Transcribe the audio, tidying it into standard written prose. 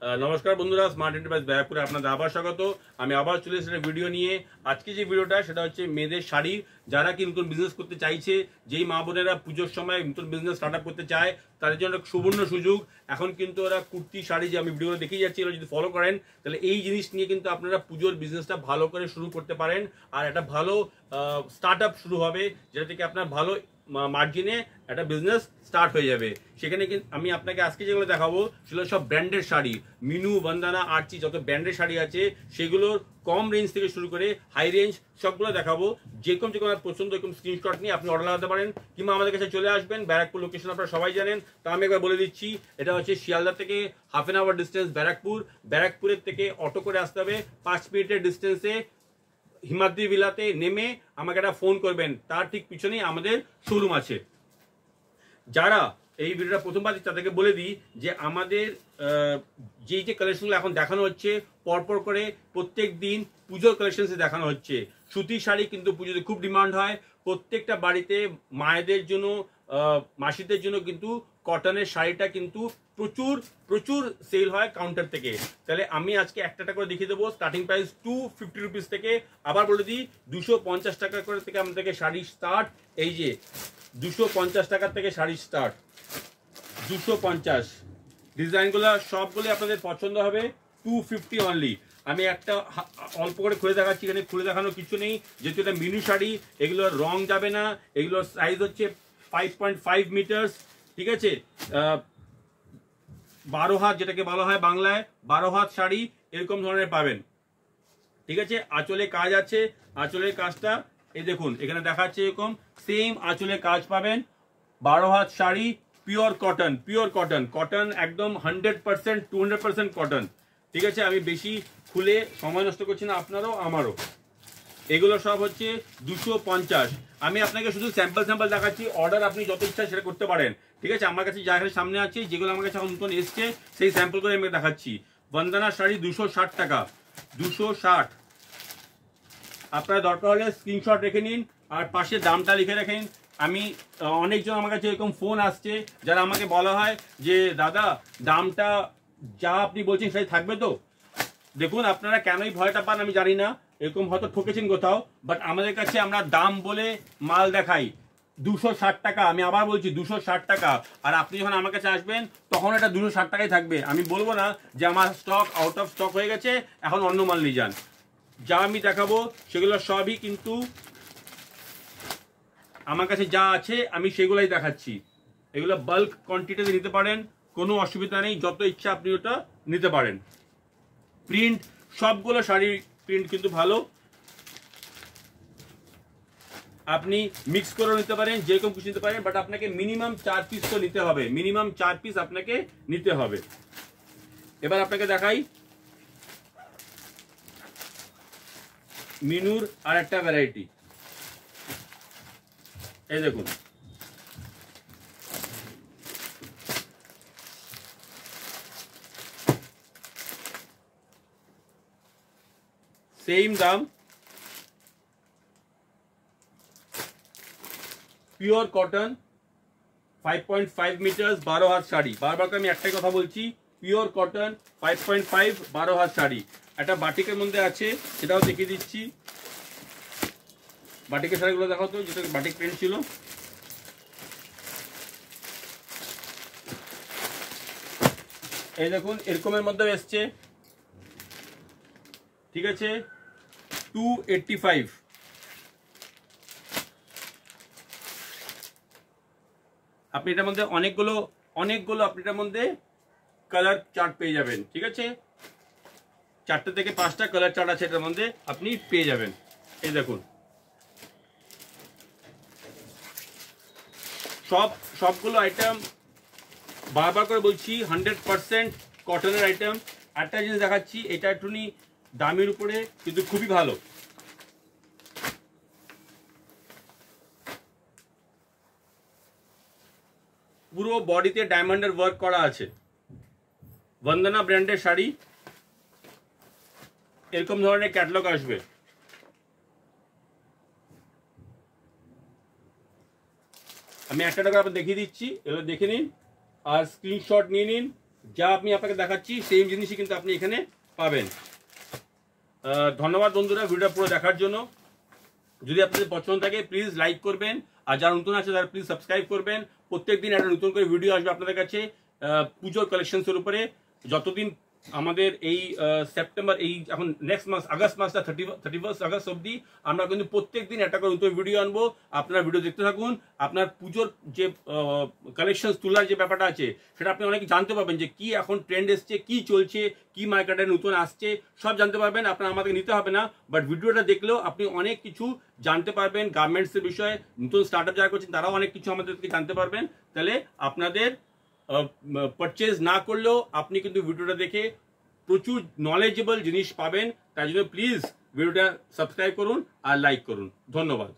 নমস্কার বন্ধুরা, smart enterprise ব্যারাকপুরে আপনাদের আবার স্বাগত। আমি আবার চলে এসেছি ভিডিও নিয়ে। আজকে যে ভিডিওটা সেটা হচ্ছে মেয়েদের শাড়ি। যারা কি নতুন বিজনেস করতে চাইছে, যেই মা বোনেরা পুজোর সময় নতুন বিজনেস স্টার্ট আপ করতে চায়, তাদের জন্য সুবর্ণ সুযোগ। এখন কিন্তু ওরা কুর্তি শাড়ি যে আমি ভিডিওটা দেখিয়ে যাচ্ছি, এগুলো যদি ফলো করেন তাহলে এই জিনিস নিয়ে কিন্তু আপনারা পুজোর বিজনেসটা ভালো করে শুরু করতে পারেন। আর একটা ভালো স্টার্ট আপ শুরু হবে, যেটা থেকে আপনার ভালো মার্জিনে একটা বিজনেস স্টার্ট হয়ে যাবে। সেখানে কিন্তু আমি আপনাকে আজকে যেগুলো দেখাবো সেগুলো সব ব্র্যান্ডেড শাড়ি। মিনু, বন্দনা, আর্চি, যত ব্র্যান্ডেড শাড়ি আছে সেগুলোর কম রেঞ্জ থেকে শুরু করে হাই রেঞ্জ সবগুলো দেখাবো। যেরকম পছন্দ এরকম স্ক্রিনশট নিয়ে আপনি অর্ডার লাগাতে পারেন, কিংবা আমাদের কাছে চলে আসবেন। ব্যারাকপুর লোকেশন আপনারা সবাই জানেন, তা আমি একবার বলে দিচ্ছি। এটা হচ্ছে শিয়ালদা থেকে half an hour distance Barrackpore. ব্যারাকপুরের থেকে অটো করে আসতে হবে 5 মিনিটের ডিস্টেন্সে। হিমাদ্রি ভিলাতে নেমে আমাকে একটা ফোন করবেন, তার ঠিক পিছনেই আমাদের শোরুম আছে। যারা এই ভিডিওটা প্রথমবার তাদেরকে বলে দিই যে আমাদের যে কালেকশনগুলো এখন দেখানো হচ্ছে পরপর করে প্রত্যেক দিন পুজোর কালেকশন দেখানো হচ্ছে। সুতির শাড়ি কিন্তু পুজোতে খুব ডিমান্ড হয়। প্রত্যেকটা বাড়িতে মায়েদের জন্য, মাসিদের জন্য কিন্তু কটনের শাড়িটা কিন্তু প্রচুর প্রচুর সেল হয় কাউন্টার থেকে। তাহলে আমি আজকে একটা করে দেখিয়ে দেবো। স্টার্টিং প্রাইস 250 রুপিস থেকে, আবার বলে দিই 250 টাকা করে থেকে আমাদেরকে শাড়ি স্টার্ট। এই যে 250 টাকার থেকে শাড়ি স্টার্ট, 250। ডিজাইনগুলো সবগুলো আপনাদের পছন্দ হবে। 250 অনলি। আমি একটা অল্প করে খুলে দেখাচ্ছি, এখানে খুলে দেখানোর কিছু নেই, যেহেতু এটা মিনু শাড়ি। এগুলোর রং যাবে না। এগুলোর সাইজ হচ্ছে 5.5 মিটার্স, ঠিক আছে। 12 হাত, যেটাকে বলা হয় বাংলায় 12 হাত শাড়ি এরকম ধরনের পাবেন, ঠিক আছে। আঁচলে কাজ আছে, আঁচলের কাজটা এই দেখুন এখানে দেখাচ্ছে, এরকম সেম আঁচলে কাজ পাবেন। 12 হাত sari, pure cotton, pure cotton, cotton একদম 100%, 200% কটন, ঠিক আছে। আমি বেশি খুলে সময় নষ্ট করছি না আপনারও আমারও। এগুলো সব হচ্ছে 250। আমি আপনাকে শুধু স্যাম্পল দেখাচ্ছি, অর্ডার আপনি যত ইচ্ছা সেটা করতে পারেন, ঠিক আছে। আমার কাছে যা সামনে আছে, যেগুলো আমার কাছে এখন নতুন এসছে সেই স্যাম্পল করে আমি দেখাচ্ছি। বন্দনা শাড়ি 260 টাকা, 260। আপনার দরকার হলে স্ক্রিনশট রেখে নিন আর পাশে দামটা লিখে রাখেন। আমি অনেকজন আমার কাছে এরকম ফোন আসছে, যারা আমাকে বলা হয় যে দাদা দামটা যা আপনি বলছেন সেটাই থাকবে তো। দেখুন আপনারা কেনই ভয়টা পান আমি জানি না, এরকম হয়তো ঠকেছেন কোথাও, বাট আমাদের কাছে আমরা দাম বলে মাল দেখাই। 260 টাকা, আমি আবার বলছি 260 টাকা। আর আপনি যখন আমার কাছে আসবেন তখন এটা 260 টাকাই থাকবে। আমি বলবো না যে আমার স্টক আউট অফ স্টক হয়ে গেছে, এখন অন্য মাল নিয়ে যান। যা আমি দেখাবো সেগুলো সবই কিন্তু আমার কাছে যা আছে আমি সেগুলাই দেখাচ্ছি। এগুলো বাল্ক কোয়ান্টিটিতে নিতে পারেন, কোনো অসুবিধা নেই। যত ইচ্ছা আপনি ওটা নিতে পারেন। প্রিন্ট সবগুলো শাড়ির প্রিন্ট কিন্তু ভালো, আপনি মিক্স করে নিতে পারেন, যেরকম কিছু নিতে পারেন, বাট আপনাকে মিনিমাম 4 পিস তো নিতে হবে, মিনিমাম 4 পিস আপনাকে নিতে হবে। এবার আপনাকে দেখাই মিনুর আর একটা ভ্যারাইটি। এই দেখুন, সেম দাম, পিওর কটন, 5.5 মিটার্স, 12 হাত শাড়ি। বারবার আমি একটাই কথা বলছি, পিওর কটন, 5.5, 12 হাত শাড়ি। একটা বাটিকের মধ্যে আছে, সেটাও দেখিয়ে দিচ্ছি। বাটিকের শাড়িগুলো দেখাও তো, যেটা বাটিক প্রিন্ট ছিল। এই দেখুন এরকমের মধ্যে এসছে, ঠিক আছে। 285। আপনি এটার মধ্যে অনেকগুলো আপনি এটার মধ্যে কালার চার্ট পেয়ে যাবেন, ঠিক আছে। 4টে থেকে 5টা কালার চার্ট আছে এটার মধ্যে, আপনি পেয়ে যাবেন। এই দেখুন সবগুলো আইটেম, বারবার করে বলছি 100% কটনের আইটেম। একটা জিনিস দেখাচ্ছি, এটা একটুনি দামের উপরে কিন্তু খুবই ভালো। পুরো বডিতে ডায়মন্ডের ওয়ার্ক করা আছে। বন্দনা ব্র্যান্ডের শাড়ি, এরকম ধরনের ক্যাটালগ আসবে। আমি একটা টাকা আপনার দেখিয়ে দিচ্ছি, এগুলো দেখে নিন আর স্ক্রিনশট নিয়ে নিন। যা আমি আপনাকে দেখাচ্ছি সেম জিনিসই কিন্তু আপনি এখানে পাবেন। ধন্যবাদ বন্ধুরা ভিডিওটা পুরো দেখার জন্য। যদি আপনাদের পছন্দ থাকে প্লিজ লাইক করবেন, আর যারা নতুন আছে তারা প্লিজ সাবস্ক্রাইব করবেন। প্রত্যেকদিন একটা নতুন করে ভিডিও আসবে আপনাদের কাছে পুজোর কালেকশনসের উপরে। যতদিন আমাদের এই সেপ্টেম্বর, এই এখন নেক্সট মাস আগস্ট মাসটা 31 আগস্ট অবধি আমরা কিন্তু প্রত্যেক দিন একটা করে নতুন ভিডিও আনবো। আপনারা ভিডিও দেখতে থাকুন। আপনার পুজোর যে কালেকশন তোলার যে ব্যাপারটা আছে সেটা আপনি অনেক জানতে পারবেন, যে কি এখন ট্রেন্ড এসছে, কি চলছে, কি মার্কেটে নতুন আসছে, সব জানতে পারবেন। আপনার আমাদের নিতে হবে না, বাট ভিডিওটা দেখলেও আপনি অনেক কিছু জানতে পারবেন। গার্মেন্টসের বিষয়ে নতুন স্টার্ট আপ যারা করছেন তারাও অনেক কিছু আমাদেরকে জানতে পারবেন। তাহলে আপনাদের পারচেজ না করলেও আপনি কিন্তু ভিডিওটা দেখে প্রচুর নলেজেবল জিনিস পাবেন। তাই জন্য প্লিজ ভিডিওটা সাবস্ক্রাইব করুন আর লাইক করুন। ধন্যবাদ।